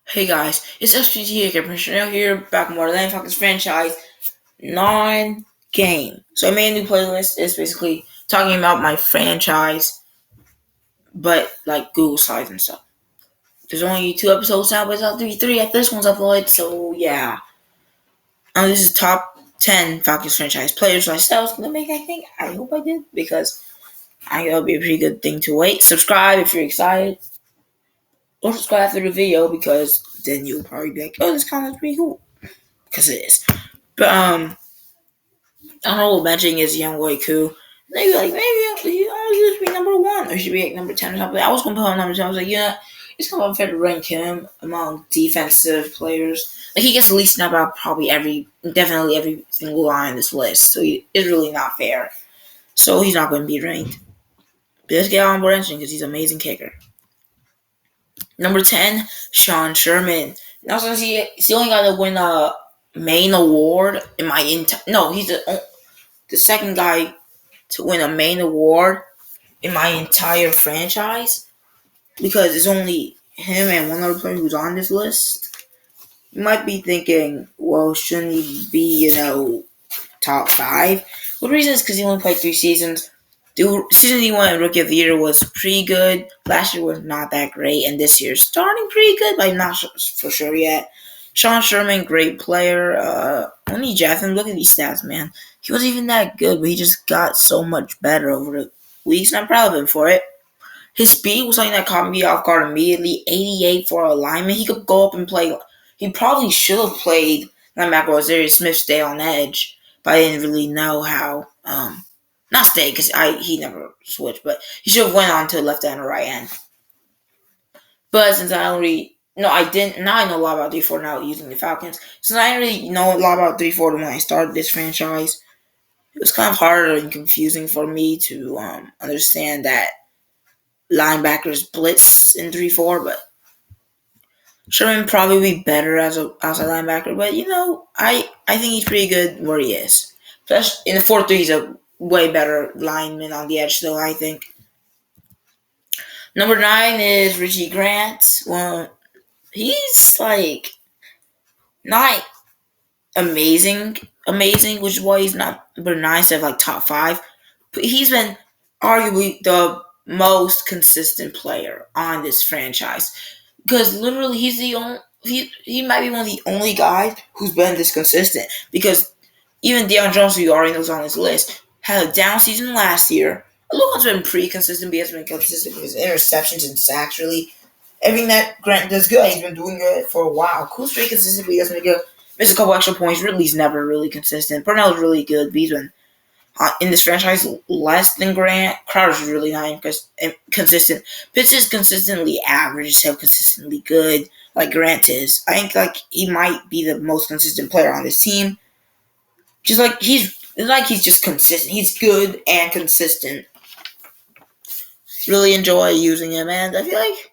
Hey guys, it's SPT Commissioner here, back with more Atlanta Falcons franchise non-game. So I made a new playlist. It's basically talking about my franchise, but like Google size and stuff. There's only 2 episodes now, but it's out three after this one's uploaded. So yeah, this is top 10 Falcons franchise players. So I said I was gonna make. I hope I did because I think it'll be a pretty good thing to wait. Subscribe if you're excited, or subscribe after the video because then you'll probably be like, "Oh, this content's pretty cool," because it is. But honorable mentioning is Young Wei Koo. Maybe he should be number one or he should be like number 10 or something. I was gonna put him number 10. I was like, yeah, it's kind of unfair to rank him among defensive players. Like he gets the least snap out probably definitely every single line on this list. So it's really not fair. So he's not going to be ranked. But let's get on board because he's an amazing kicker. Number 10, Sean Sherman. Now since he's the only guy to win a main award in my he's the second guy to win a main award in my entire franchise because it's only him and one other player who's on this list. You might be thinking, well, shouldn't he be, top 5? Well, the reason is because he only played 3 seasons. The season he won Rookie of the Year was pretty good. Last year was not that great, and this year's starting pretty good, but I'm not for sure yet. Sean Sherman, great player. When he drafted him, look at these stats, man. He wasn't even that good, but he just got so much better over the weeks, and I'm proud of him for it. His speed was something that caught me off guard immediately. 88 for a lineman. He could go up and play. He probably should have played linebacker or Sirius Smith stay on edge, but I didn't really know how. Not stay because he never switched, but he should have went on to left end or right end. But since I didn't. Now I know a lot about 3-4 now using the Falcons. Since I didn't really know a lot about 3-4 when I started this franchise, it was kind of hard and confusing for me to understand that linebackers blitz in 3-4, but Sherman probably be better as an outside linebacker. But I think he's pretty good where he is. Especially in the 4-3, he's a way better lineman on the edge, though I think. Number 9 is Richie Grant. Well, he's like not amazing, which is why he's not number 9 instead of like top 5. But he's been arguably the most consistent player on this franchise because literally he's the only. He might be one of the only guys who's been this consistent because even Dion Jones, who you already know is on this list, had a down season last year. Luka's been pretty consistent, but he has been consistent with his interceptions and sacks, really. Everything that Grant does good, he's been doing good for a while. Cool's pretty consistent, but he doesn't make good. Missed a couple extra points. Ridley's never really consistent. Purnell's really good, but he's been in this franchise less than Grant. Crowder's really not consistent. Pitts is consistently average instead of consistently good, like Grant is. I think he might be the most consistent player on this team. Just like he's just consistent. He's good and consistent. Really enjoy using him, and I feel like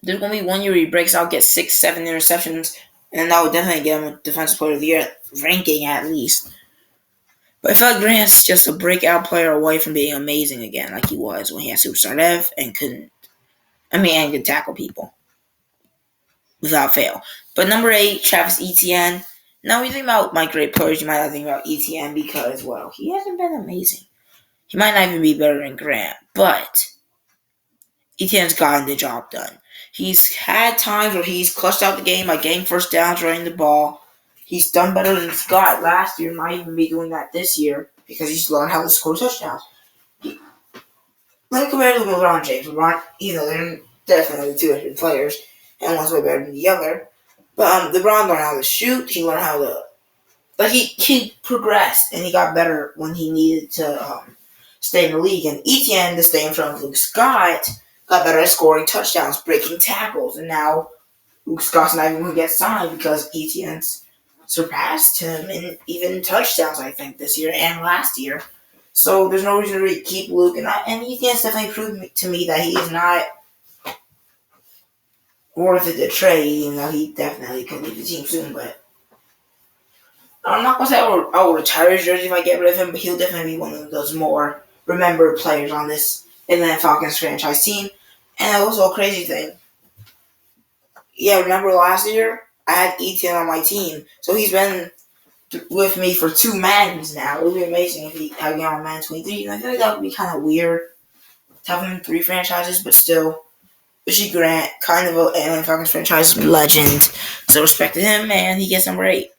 there's gonna be 1 year he breaks out, gets 6-7 interceptions, and that would definitely get him a defensive player of the year ranking at least. But I feel like Grant's just a breakout player away from being amazing again, like he was when he had Superstar Dev and could tackle people without fail. But number 8, Travis Etienne. Now, when you think about my great players, you might not think about Etienne because, well, he hasn't been amazing. He might not even be better than Grant, but Etienne's gotten the job done. He's had times where he's clutched out the game by getting first downs, running the ball. He's done better than Scott last year, might even be doing that this year because he's learned how to score touchdowns. Like compared to LeBron James, they're definitely 2 different players, and one's way better than the other. But LeBron learned how to shoot. He learned how to, he progressed and he got better when he needed to stay in the league. And Etienne, to stay in front of Luke Scott, got better at scoring touchdowns, breaking tackles, and now Luke Scott's not even going to get signed because Etienne's surpassed him in even touchdowns, I think, this year and last year. So there's no reason to really keep Luke. And Etienne's definitely proved to me that he is not worth it to trade, even though he definitely could leave the team soon. But I'm not going to say I will retire his jersey if I get rid of him, but he'll definitely be one of those more remembered players on this Atlanta Falcons franchise team. And also a crazy thing. yeah, remember last year? I had Etienne on my team. So he's been with me for 2 Maddens now. It would be amazing if he had me on Madden 23. And I feel like that would be kind of weird to have him in 3 franchises, but still. Richie Grant, kind of an Atlanta Falcons franchise legend. So respect to him, man. He gets number 8.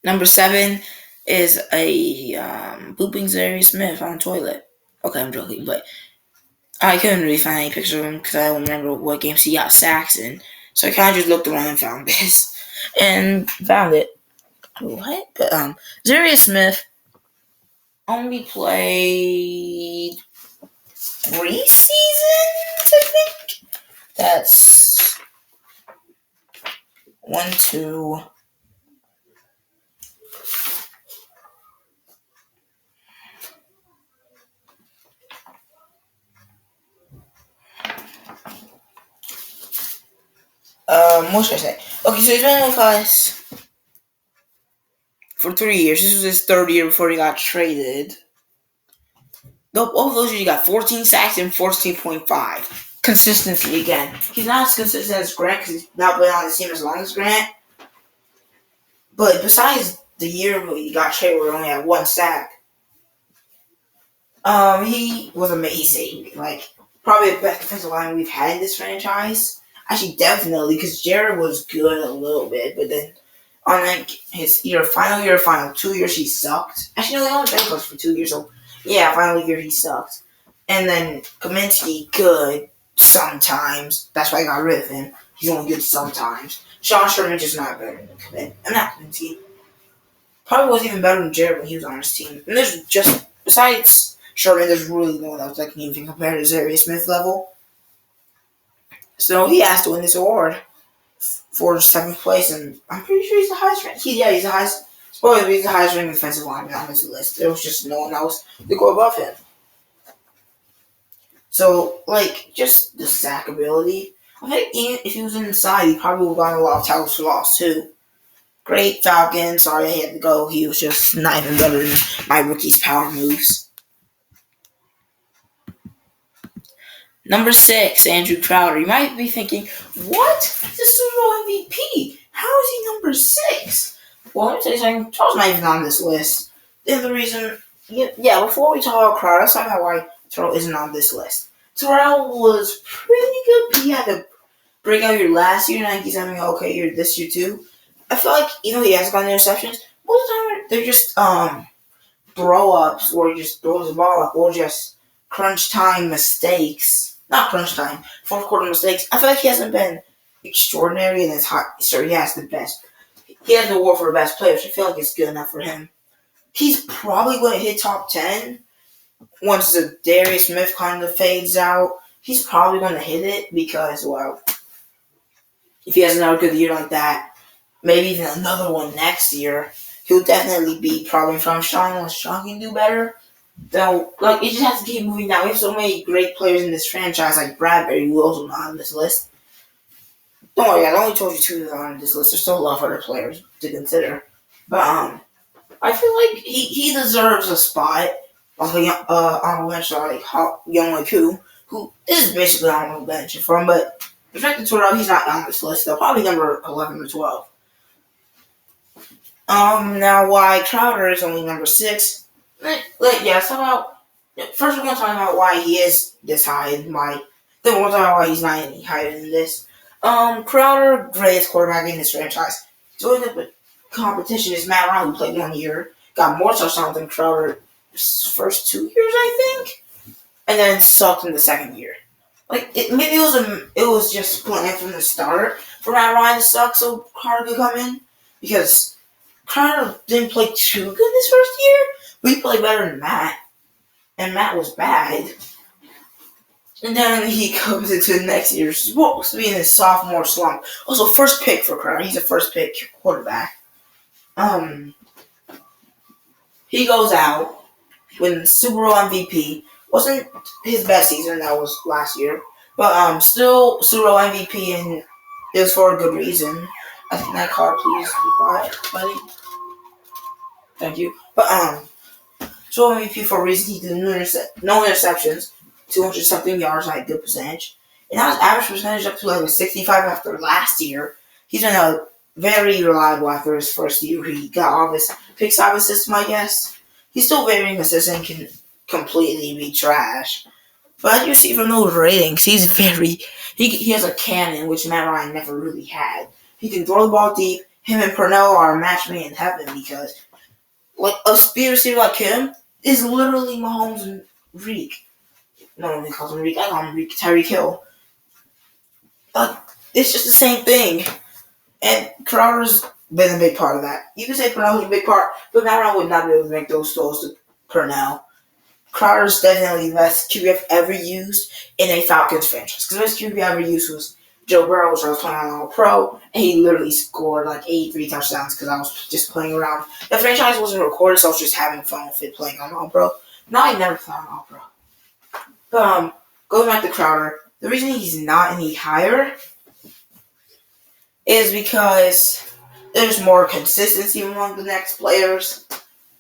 Number 7 is a pooping Sirius Smith on a toilet. Okay, I'm joking, but I couldn't really find any pictures of him because I don't remember what games he got sacks in. So I kind of just looked around and found this. And found it. What? But Sirius Smith only played 3 seasons, I think. That's 1, 2. What should I say? Okay, so he's been with us for 3 years. This was his 3rd year before he got traded. Nope, all of those years he got 14 sacks and 14.5. Consistency again. He's not as consistent as Grant because he's not been on the team as long as Grant. But besides the year where he got traded where he only had 1 sack, he was amazing. Like, probably the best defensive line we've had in this franchise. Actually, definitely, because Jared was good a little bit, but then on like his final 2 years he sucked. Actually, no, he only played for 2 years, so yeah, final year he sucked. And then Kaminsky, good sometimes. That's why I got rid of him. He's only good sometimes. Sean Sherman just not better than Kaminsky. I'm not Kaminsky. Probably wasn't even better than Jared when he was on his team. And there's just, besides Sherman, there's really no one else that can even compare to Sirius Smith level. So he has to win this award for 7th place, and I'm pretty sure he's the highest ranked. He's the highest. Supposedly he's the highest ranked defensive lineman on this list. There was just no one else to go above him. So, like, just the sack ability. I think even if he was inside, he probably would have gotten a lot of tackles for loss too. Great Falcons. Sorry he had to go. He was just not even better than my rookie's power moves. Number 6, Andrew Crowder. You might be thinking, what? He's a Super Bowl MVP. How is he number 6? Well, let me tell you something. Terrell's not even on this list. And the reason, before we talk about Crowder, let's talk about why Terrell isn't on this list. Terrell was pretty good. He had to break out your last year, and I think he's having an okay year this year too. I feel like, he hasn't gotten interceptions. Most of the time, they're just throw-ups, or he just throws the ball up, or just crunch time mistakes. Not crunch time, 4th quarter mistakes. I feel like he hasn't been extraordinary in his high. So he has the best. He has the award for the best player, which I feel like it's good enough for him. He's probably going to hit top 10 once the Darius Smith kind of fades out. He's probably going to hit it because, well, if he has another good year like that, maybe even another one next year, he'll definitely be probably in front of Sean unless Sean can do better. So, like, it just has to keep moving down. We have so many great players in this franchise, like Bradbury, who also not on this list. Don't worry, I only told you 2 that are on this list. There's still a lot of other players to consider. But, I feel like he deserves a spot on the honorable bench, like Young Waiku, who is basically on honorable bench for him, but the fact that he's not on this list, though, probably number 11 or 12. Now why Crowder is only number 6. First we're going to talk about why he is this high. Then we're going to talk about why he's not any higher than this. Crowder, greatest quarterback in this franchise. So in the competition is Matt Ryan, who played 1 year, got more touchdowns than Crowder's first 2 years, I think, and then sucked in the 2nd year. It was just planned from the start for Matt Ryan to suck so Crowder could come in, because Crowder didn't play too good this first year. We played better than Matt, and Matt was bad. And then he comes into the next year, supposed to be in his sophomore slump. Also, first pick for Crowder. He's a first pick quarterback. He goes out, wins Super Bowl MVP. Wasn't his best season, that was last year. But still Super Bowl MVP, and it was for a good reason. I think that card, please be quiet, buddy. Thank you. But Super Bowl MVP for a reason. He did no interceptions, 200-something yards, like good percentage. And now his average percentage up to like a 65 after last year. He's been a very reliable after his first year. He got all his picks out of his system, I guess. He's still very inconsistent, can completely be trash. But as you see from those ratings, he has a cannon, which Matt Ryan never really had. He can throw the ball deep. Him and Purnell are a match made in heaven because like a speed receiver like him is literally Mahomes and Reek. No one really calls him Reek. I call him Reek. Tyreek Hill. It's just the same thing. And Crowder's been a big part of that. You can say Purnell was a big part, but Matt Ryan would not be able to make those throws to Purnell. Crowder's definitely the best QB I've ever used in a Falcons franchise. Because the best QB I ever used was Joe Burrow, which I was playing on All-Pro, and he literally scored like 83 touchdowns because I was just playing around. The franchise wasn't recorded, so I was just having fun with it playing on All-Pro. Now I never play on All-Pro. But going back to Crowder, the reason he's not any higher is because there's more consistency among the next players.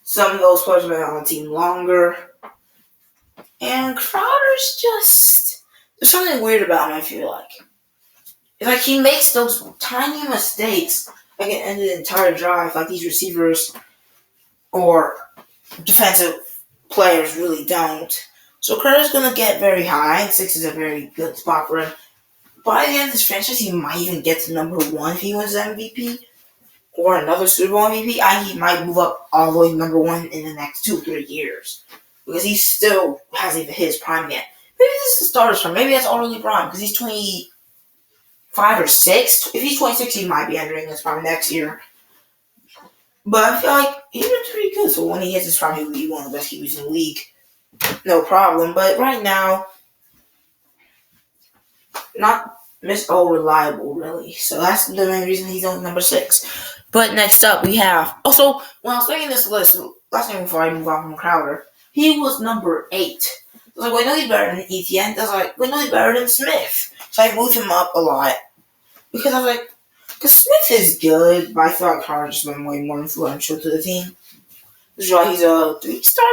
Some of those players have been on the team longer. And Crowder's just... There's something weird about him, I feel like. It's like he makes those tiny mistakes that can end the entire drive, like these receivers or defensive players really don't. So Crowder's going to get very high, and 6 is a very good spot for him. By the end of this franchise, he might even get to number 1 if he wins the MVP. Or another Super Bowl MVP. He might move up all the way to number 1 in the next 2 or 3 years. Because he still hasn't even hit his prime yet. Maybe this is the starter's prime. Maybe that's already prime. Because he's 25 or 6. If he's 26, he might be entering his prime next year. But I feel like he's been pretty good. So when he hits his prime, he'll be one of the best QBs in the league. No problem. But right now, not reliable, really. So that's the main reason he's only number 6. But next up, we have... Also, when I was making this list, last thing before I move on from Crowder, he was number 8. I was like, well, I know he's better than Etienne. I was like, well, I know he's better than Smith. So I moved him up a lot. Because I was like, because Smith is good, but I feel like Crowder's just been way more influential to the team. This is why he's a 3-star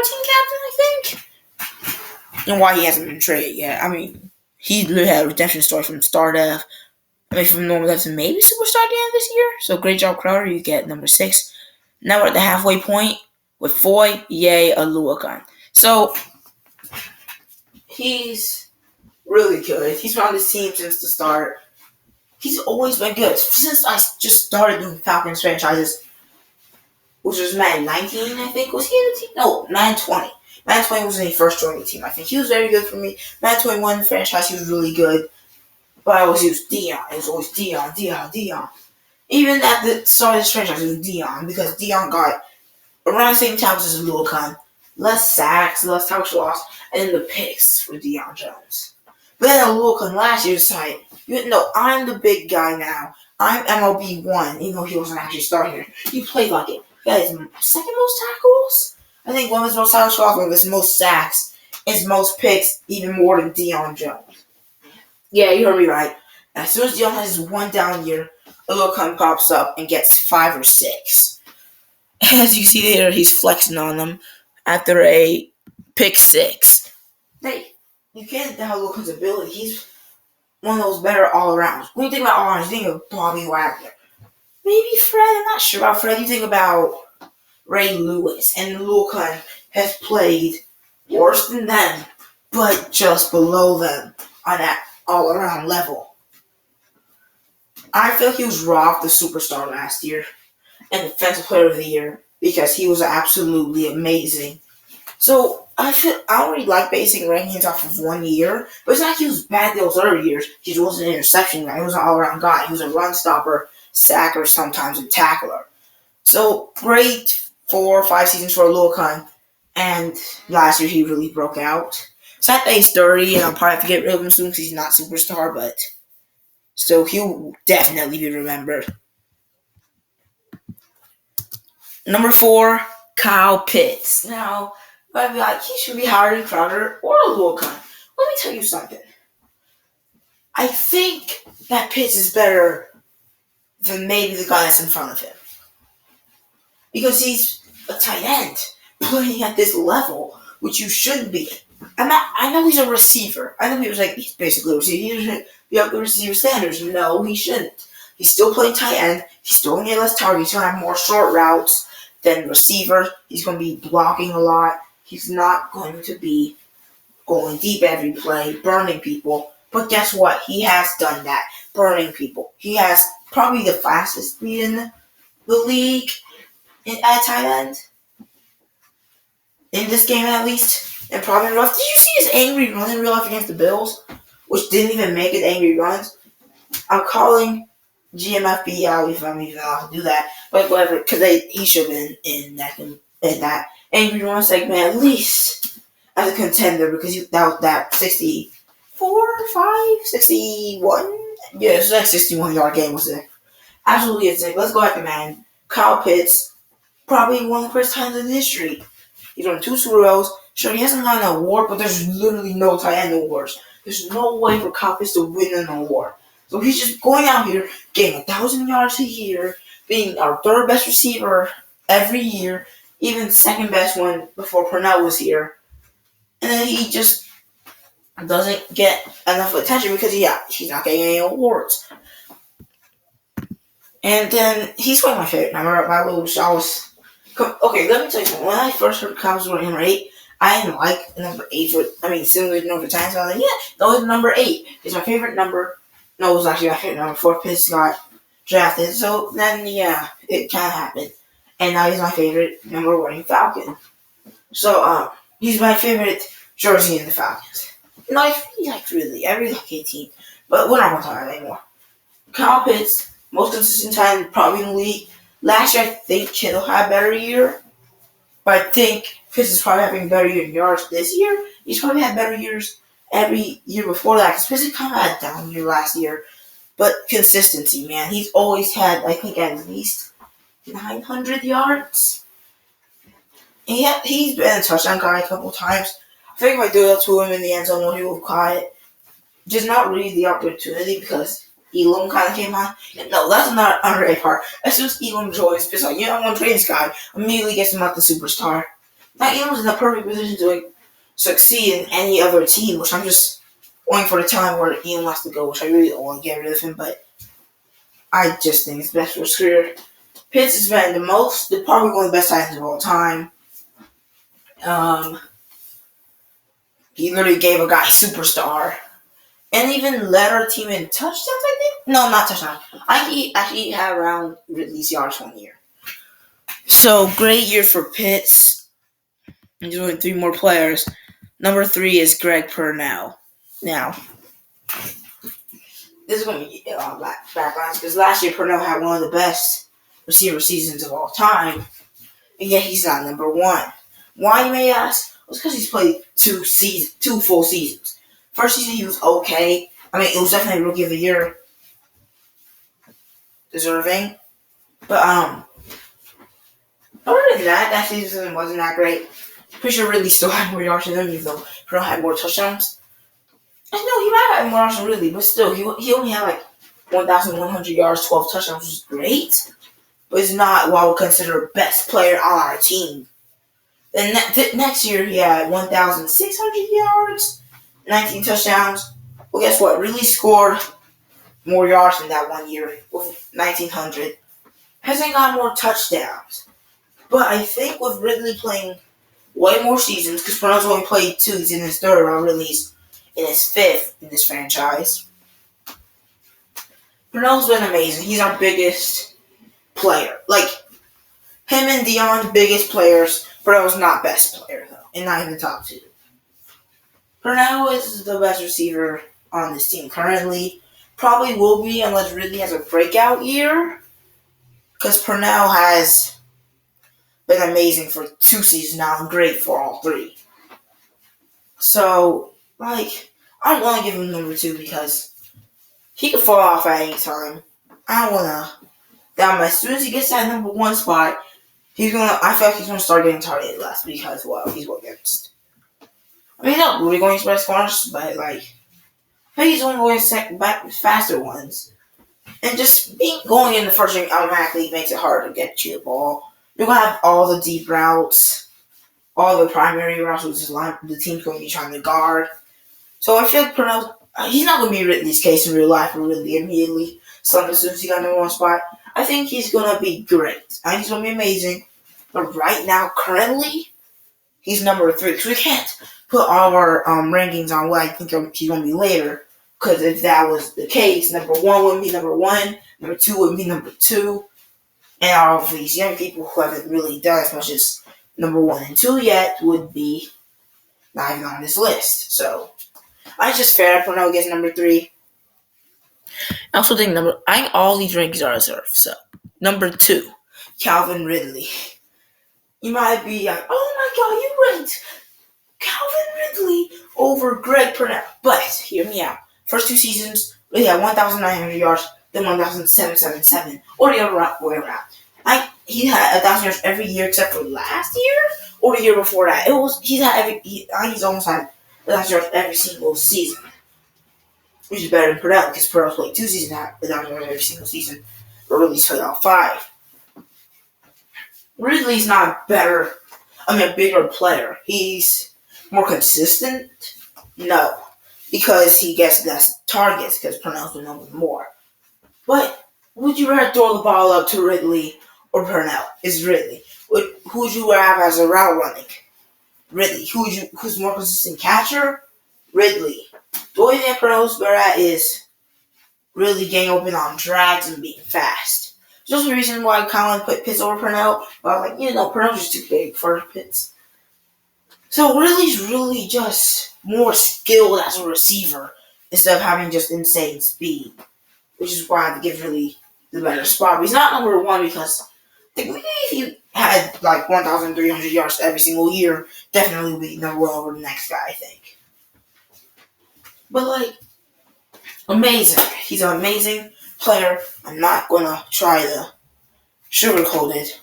team captain, I think. And why he hasn't been traded yet. I mean, he literally had a redemption story from star dev. I mean, from normal dev to maybe superstar at the end of this year. So great job, Crowder. You get number 6. Now we're at the halfway point with Foy, Ye, Aluakon. So, he's really good. He's been on this team since the start. He's always been good. Since I just started doing Falcons franchises, which was Madden 19, I think. Was he in the team? No, Madden 20. Madden 20 was when he first joined the team, I think. He was very good for me. Madden 21 franchise, he was really good. But I always used Dion. It was always Dion. Even at the start of this franchise, it was Dion. Because Dion got around the same time as Luakon. Less sacks, less tackles lost, and then the picks for Dion Jones. But then Luakon last year decided, I'm the big guy now. I'm MLB 1, even though he wasn't actually starting here. He played like it. He had his second most tackles? I think one of his most tackles, one of his most sacks, his most picks, even more than Dion Jones. Yeah, you heard me right. As soon as Dion has his one down year, Luakon pops up and gets 5 or 6. As you see there, he's flexing on them after a pick 6. Hey, you can't doubt Luakon's ability. He's one of those better all-arounds. When you think about all-arounds, you think of Bobby Wagner. Maybe Fred, I'm not sure about Fred. You think about Ray Lewis, and Luakon has played worse than them, but just below them on that all-around level. I feel he was robbed the superstar last year and Defensive Player of the Year because he was absolutely amazing. So I don't really like basing rankings off of 1 year, but it's not like he was bad those other years. He just wasn't an interception guy. He was an all-around guy. He was a run stopper, sacker, sometimes a tackler. So great 4 or 5 seasons for Luakon, and last year he really broke out. Sad that he's 30, and I'll probably have to get rid of him soon because he's not superstar, but still, he'll definitely be remembered. Number 4, Kyle Pitts. Now, you might be like, he should be higher than Crowder or Luakon. Let me tell you something. I think that Pitts is better than maybe the guy that's in front of him. Because he's a tight end playing at this level, which you shouldn't be. I know he's a receiver. I know he was like he's basically a receiver. He doesn't have good receiver standards. No, he shouldn't. He's still playing tight end. He's still going to get less targets. He's going to have more short routes than receiver. He's going to be blocking a lot. He's not going to be going deep every play, burning people. But guess what? He has done that, burning people. He has probably the fastest speed in the league at tight end. In this game, at least. And probably in real life. Did you see his angry run in real life against the Bills? Which didn't even make it angry runs. I'm calling GMFB out if I'm even allowed to do that. But whatever, because he should have been in that angry run segment at least as a contender because that 64, 5, 61? Yeah, it was like 61-yard game was it. Absolutely insane. Let's go after man. Kyle Pitts, probably one of the first times in history. He's won 2 Super Bowls. Sure, he hasn't won an award, but there's literally no tight end awards. There's no way for Kyle Pitts to win an award. So he's just going out here, getting 1,000 yards a year, being our third best receiver every year, even second best one before Purnell was here. And then he just doesn't get enough attention because he's not getting any awards. And then he's one of my favorite number. Okay, let me tell you something. When I first heard Cowboys were number 8, I didn't like number 8 similar to number 10. So I was like, yeah, no, it's number 8. It's my favorite number. No, it was actually my favorite number before Pitts got drafted. So then, yeah, it kind of happened. And now he's my favorite number 1 Falcon. So, he's my favorite jersey in the Falcons. And I really like Ridley. I really like 18. But we're not going to talk about that anymore. Kyle Pitts, most consistent time probably in the league. Last year, I think Kittle had a better year. But I think Pitts is probably having better yards this year. He's probably had better years every year before that. Because Pitts kind of had a down year last year. But consistency, man. He's always had, I think, at least 900 yards. And he's been a touchdown guy a couple times. I think if I do that to him in the end zone, he will have caught it. Just not really the opportunity because Elam kind of came on. And no, that's not an underrated part. As soon as Elam joins, it's like, I want to trade this guy. Immediately gets him out the superstar. Now Elam's in the perfect position to succeed in any other team, which I'm just waiting for the time where Elam has to go, which I really don't want to get rid of him, but I just think it's best for his career. Pitts has been probably one of the best tight ends of all time. He literally gave a guy superstar. And even led our team in touchdowns, I think? No, not touchdowns. He actually had around Ridley's yards 1 year. So, great year for Pitts. And just only 3 more players. Number 3 is Greg Purnell. Now, this is going to be backlines because last year Purnell had one of the best receiver seasons of all time. And yet he's not number 1. Why, you may ask? Well, it's because he's played 2 full seasons. First season, he was okay. I mean, it was definitely Rookie of the Year deserving. But, other than that season wasn't that great. Pretty sure Ridley still had more yards than him, even though Purnell had more touchdowns. I know he might have more yards than Ridley, but still, he only had 1,100 yards, 12 touchdowns, which is great. But he's not what I would consider best player on our team. Then next year, he had 1,600 yards. 19 touchdowns. Well, guess what? Ridley scored more yards in that 1 year with 1,900. Hasn't got more touchdowns. But I think with Ridley playing way more seasons, because Purnell's only played 2, he's in his 3rd, while Ridley's in his 5th in this franchise. Purnell's been amazing. He's our biggest player. Him and Dion, biggest players. Purnell's not best player, though, and not even top 2. Purnell is the best receiver on this team currently. Probably will be unless Ridley has a breakout year. Because Purnell has been amazing for 2 seasons now and great for all 3. So, I don't want to give him number 2 because he could fall off at any time. I don't want to down him. As soon as he gets that number 1 spot, I feel like he's going to start getting targeted less because, he's going against. I mean, not really going express corners, but I think he's only going back faster ones. And just going in the first ring automatically makes it hard to get you the ball. You're going to have all the deep routes. all the primary routes, which is the team's going to be trying to guard. So I feel like Purnell, he's not going to be Ridley's case in real life or Ridley immediately. So as soon as he got number one spot, I think he's going to be great. I think he's going to be amazing. But right now, currently, he's number 3. Because we can't put all of our rankings on what I think he's going to be later. Because if that was the case, number 1 wouldn't be number 1. Number 2 wouldn't be number 2. And all of these young people who haven't really done as much as number 1 and 2 yet would be not even on this list. So, I just fair that Purnell gets number 3. I also think all these rankings are reserved. So, number 2, Calvin Ridley. You might be like, oh my god, you ranked Calvin Ridley over Greg Purnell. But, hear me out. First 2 seasons, he had 1,900 yards, then 1,777, or the other way around. He had 1,000 yards every year except for last year, or the year before that. He's almost had 1,000 yards every single season. Which is better than Purnell, because Purnell played 2 seasons at 1,000 yards every single season, but Ridley's played all 5. Ridley's not a bigger player. He's more consistent? No. Because he gets less targets, because Purnell's been over more. But would you rather throw the ball up to Ridley or Purnell? It's Ridley. Who would you rather have as a route running? Ridley. Who's more consistent catcher? Ridley. The only thing Purnell's better at is really getting open on drags and being fast. There's also a reason why I kind of put Pitts over Purnell. But I was like, Purnell's just too big for Pitts. So Ridley's really just more skilled as a receiver instead of having just insane speed. Which is why I give Ridley the better spot. But he's not number 1 because I think maybe if he had 1,300 yards every single year, definitely would be number 1 over the next guy, I think. But amazing. He's an amazing player. I'm not going to try to sugarcoat it.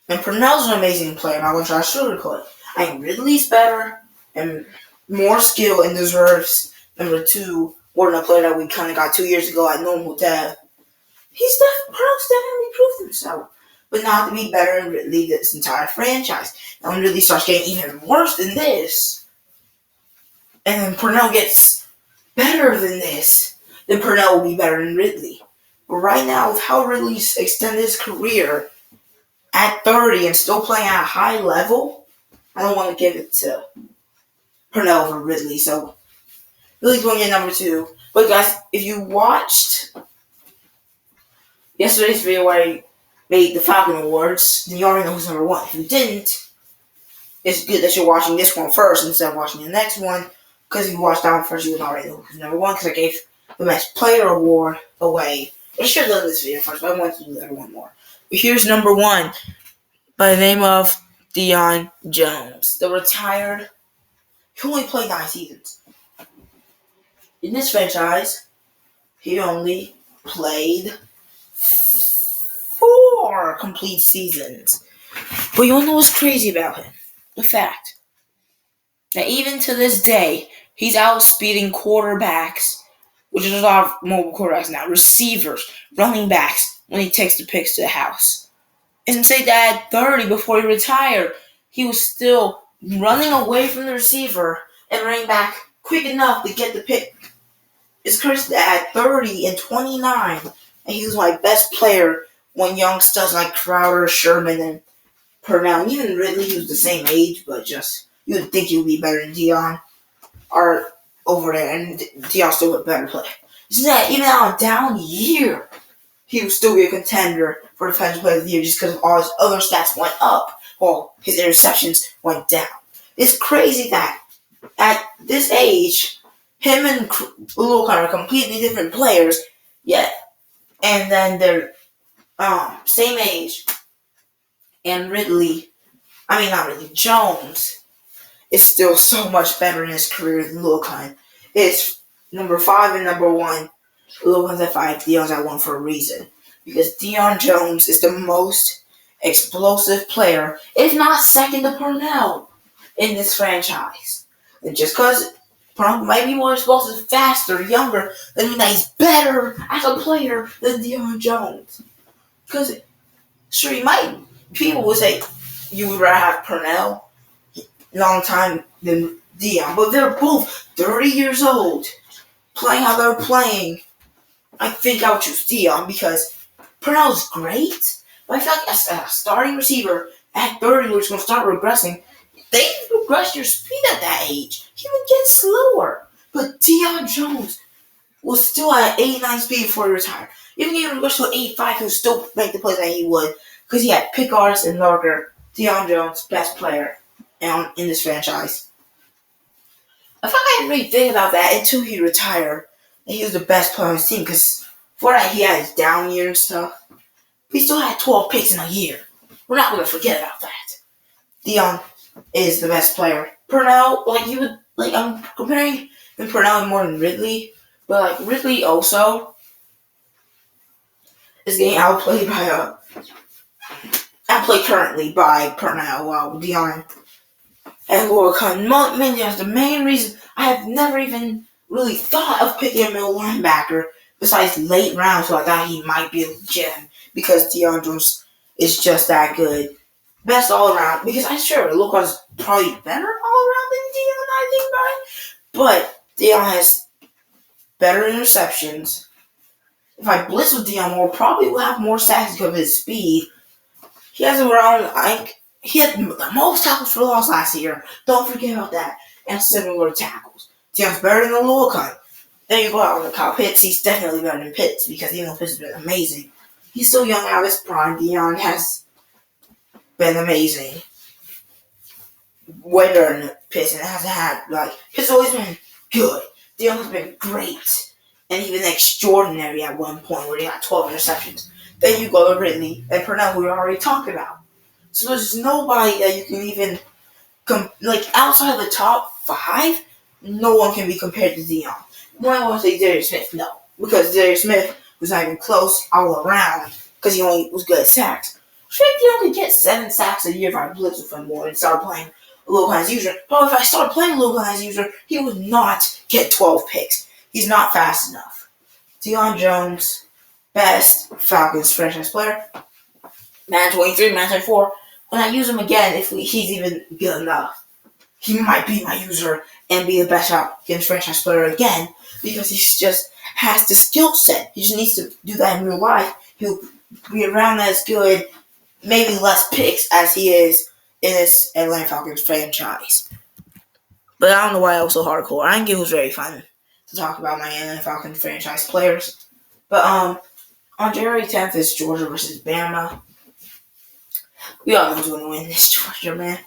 And Purnell's an amazing player. I'm not going to try to sugarcoat it. I think Ridley's better and more skill and deserves number 2 more than a player that we kind of got 2 years ago at normal depth. Purnell's definitely proved himself. But not to be better than Ridley this entire franchise. And when Ridley starts getting even worse than this, and then Purnell gets better than this, then Purnell will be better than Ridley. But right now, with how Ridley's extended his career at 30 and still playing at a high level, I don't want to give it to Purnell over Ridley. So, Ridley's going in number 2. But guys, if you watched yesterday's video where I made the Falcon Awards, then you already know who's number 1. If you didn't, it's good that you're watching this one first instead of watching the next one. Because if you watched that one first, you would already know who's number 1. Because I gave the Best Player Award away. I should have done this video first, but I wanted to do the other one more. But here's number 1 by the name of Dion Jones. The retired. He only played 9 seasons. In this franchise, he only played 4 complete seasons. But you wanna know what's crazy about him? The fact that even to this day, he's outspeeding quarterbacks, which is a lot of mobile quarterbacks now, receivers, running backs, when he takes the picks to the house. And say that at 30, before he retired, he was still running away from the receiver and running back quick enough to get the pick. It's crazy that at 30 and 29, and he was my best player when young studs like Crowder, Sherman, and Purnell, and even Ridley, he was the same age, but just, you would think he would be better than Dion, are over there, and Dion's still a better player. Isn't that even on a down year, he would still be a contender for Defensive Player of the Year just because all his other stats went up while his interceptions went down. It's crazy that at this age, him and Lucan are completely different players, yet, and then they're same age, and Jones is still so much better in his career than Lucan. It's number 5 and number 1. Lucan's at 5, Dion's at 1 for a reason. Because Dion Jones is the most explosive player, if not second to Purnell, in this franchise. And just because Purnell might be more explosive, faster, younger, doesn't mean that he's better as a player than Dion Jones. Because, sure, people would say you would rather have Purnell long time than Dion, but they're both 30 years old. Playing how they're playing, I think I would choose Dion because Purnell's great, but I feel like as a starting receiver at 30, we're just going to start regressing. They regress your speed at that age. He would get slower. But Dion Jones was still at 89 speed before he retired. Even if he regressed to 85, he would still make the plays that he would because he had pick artists and lurker. Dion Jones, best player in this franchise. I feel like I didn't really think about that until he retired. And he was the best player on his team because before that he had his down year and stuff. But he still had 12 picks in a year. We're not going to forget about that. Dion is the best player. Purnell, I'm comparing him to Purnell more than Ridley. But Ridley also is getting outplayed currently by Purnell, while Dion and Lorcan. The main reason I have never even really thought of picking a middle linebacker besides late rounds, so I thought he might be a gem because Dion Jones is just that good. Best all around, because I'm sure Lorcan's probably better all around than Dion, I think about it. But Dion has better interceptions. If I blitz with Dion more, probably will have more sacks because of his speed. He has he had the most tackles for loss last year. Don't forget about that. And 7 more tackles. Dion's better than the Lorcan. Then you go out on Kyle Pitts. He's definitely better than Pitts because even though Pitts has been amazing, he's still young out of his prime. Dion has been amazing. Way better than Pitts, and it hasn't had Pitts has always been good. Dion has been great, and even extraordinary at one point where he had 12 interceptions. Then you go to Ridley and Purnell, who we already talked about. So there's nobody that you can even outside of the top 5. No one can be compared to Dion. No one wants to say Sirius Smith, no, because Sirius Smith was not even close all around because he only was good at sacks. Sure, Dion could get 7 sacks a year if I blitz with him more and start playing a local as user. But if I start playing local as user, he would not get 12 picks. He's not fast enough. Dion Jones, best Falcons franchise player. Man 23, man 24. When I use him again, if he's even good enough, he might be my user and be the best Falcons franchise player again because he just has the skill set. He just needs to do that in real life. He'll be around as good, maybe less picks as he is in this Atlanta Falcons franchise. But I don't know why I was so hardcore. I think it was very fun to talk about my Atlanta Falcons franchise players. But on January 10th is Georgia versus Bama. We all know who's going to win this Georgia, man.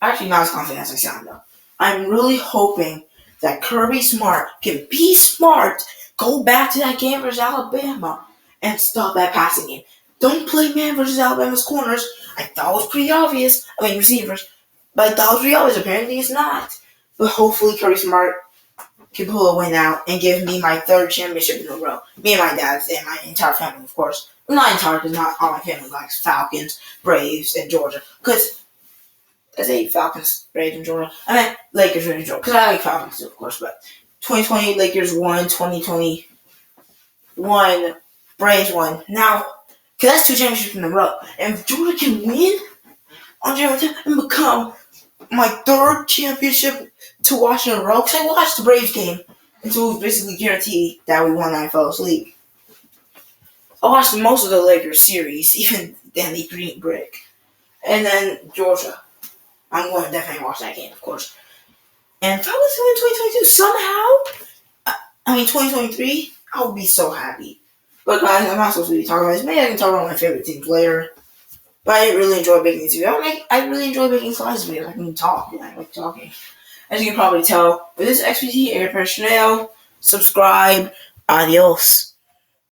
Actually, not as confident as I sound, though. I'm really hoping that Kirby Smart can be smart, go back to that game versus Alabama, and stop that passing game. Don't play man versus Alabama's corners. I thought it was pretty obvious. Receivers. But I thought it was pretty obvious. Apparently, it's not. But hopefully, Kirby Smart can pull a win out and give me my 3rd championship in a row. Me and my dad and my entire family, of course. Well, not entire, because not all my family likes Falcons, Braves, and Georgia. Because I say Falcons, Braves, and Georgia. I meant Lakers, and Georgia. Because I like Falcons too, of course. But 2020 Lakers won, 2021 Braves won. Now, because that's 2 championships in a row. And if Georgia can win on January 10th and become my 3rd championship to watch in a row, because I watched the Braves game until it was basically guaranteed that we won and I fell asleep. I watched most of the Lakers series, even then the Green Brick. And then Georgia. I'm going to definitely watch that game, of course. And if I was in 2022 somehow, 2023, I would be so happy. But guys, I'm not supposed to be talking about this. Maybe I can talk about my favorite teams later. But I really enjoy making these videos. I really enjoy making slides videos. I can talk. I like talking. As you can probably tell, with this XPT Air Personnel, subscribe. Adios.